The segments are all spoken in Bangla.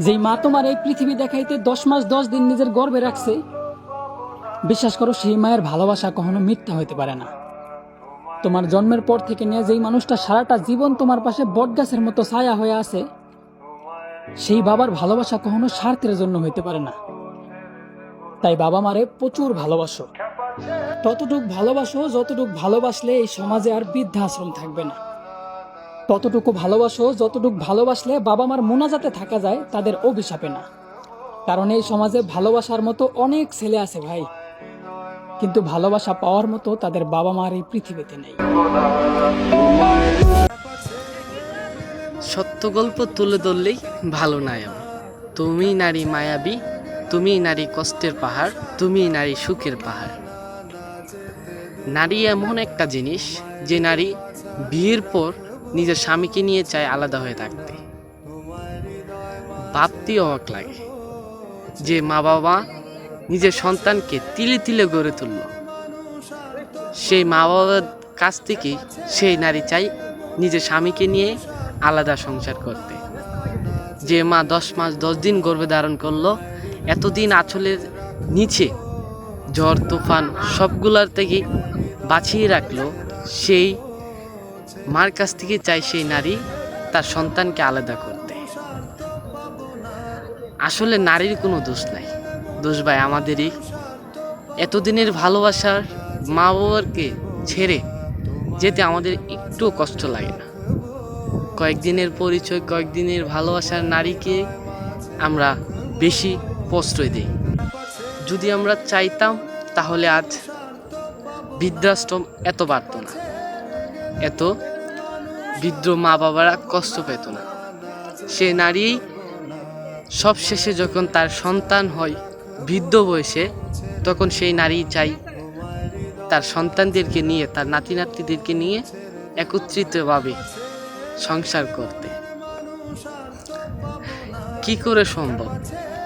যেই মা তোমার এই পৃথিবী দেখাইতে 10 মাস 10 দিন নিজের গর্ভে রাখছে, বিশ্বাস করো সেই মায়ের ভালোবাসা কখনো মিথ্যা হইতে পারে না। তোমার জন্মের পর থেকে নিয়ে যেই মানুষটা সারাটা জীবন তোমার পাশে বটগাছের মতো ছায়া হয়ে আছে, সেই বাবার ভালোবাসা কখনো স্বার্থের জন্য হইতে পারে না। তাই বাবা মারে প্রচুর ভালোবাসো, ততটুক ভালোবাসো যতটুক ভালোবাসলে এই সমাজে আর বৃদ্ধাশ্রম থাকবে না। ততটুকু ভালোবাসো যতটুক ভালোবাসলে বাবা মার মোনাজাতে থাকা যায়, তাদের অভিশাপে না। কারণ এই সমাজে ভালোবাসার মতো অনেক ছেলে আছে ভাই, কিন্তু ভালোবাসা পাওয়ার মতো তাদের বাবা মার এই পৃথিবীতে নেই। সত্য গল্প তুলে ধরলেই ভালো নায়ক। তুমি নারী মায়াবী, তুমি নারী কষ্টের পাহাড়, তুমি নারী সুখের পাহাড়। নারী এমন একটা জিনিস যে নারী বিয়ের পর নিজের স্বামীকে নিয়ে চায় আলাদা হয়ে থাকতে। ভাবতেই অবাক লাগে যে মা বাবা নিজের সন্তানকে তিলে তিলে গড়ে তুলল, সেই মা বাবার কাছ থেকেই সেই নারী চাই নিজের স্বামীকে নিয়ে আলাদা সংসার করতে। যে মা 10 মাস 10 দিন গর্ভে ধারণ করলো, এতদিন আঁচলের নিচে ঝড় তুফান সবগুলার থেকে বাঁচিয়ে রাখলো, সেই মার কাছ থেকে চাই সেই নারী তার সন্তানকে আলাদা করতে। আসলে নারীর কোনো দোষ নাই, দোষ ভাই আমাদেরই। এতদিনের ভালোবাসার মা বাবাকে ছেড়ে যেতে আমাদের একটু কষ্ট লাগে না। কয়েকদিনের পরিচয়, কয়েকদিনের ভালোবাসার নারীকে আমরা বেশি প্রশ্রয় দিই। যদি আমরা চাইতাম তাহলে আজ বৃদ্ধাশ্রম এত বাড়ত না, এত বৃদ্ধ মা বাবারা কষ্ট পেত না। সে নারী সব শেষে যখন তার সন্তান হয় বৃদ্ধ বয়সে, তখন সেই নারী চাই তার সন্তানদেরকে নিয়ে, তার নাতি নাতনিদেরকে নিয়ে একত্রিতভাবে সংসার করতে। কি করে সম্ভব?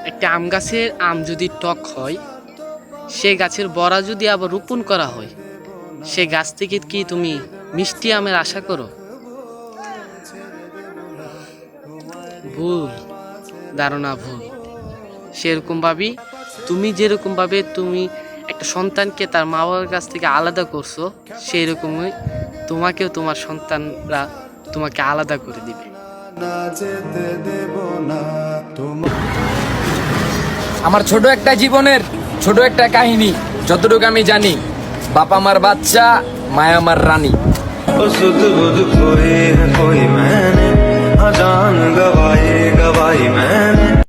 একটা আম গাছের আম যদি টক হয়, সে গাছের বড়া যদি আবার রোপণ করা হয়, সে গাছ থেকে কি তুমি মিষ্টি আমের আশা করো? ভুল ধারণা, ভুল। সেরকম ভাবি তুমি, যেরকম ভাবে তুমি একটা সন্তানকে তার মা বাবার কাছ থেকে আলাদা করছো, সেই রকমই তোমাকেও তোমার সন্তানরা তোমাকে আলাদা করে দিবে। আমার ছোট একটা জীবনের ছোট একটা কাহিনী, যতটুকু আমি জানি, বাবা মার বাচ্চা, মায়া আমার রানী। सुध बुध खोई है कोई मैंने, हाँ जान गवाई गवाई मैंने।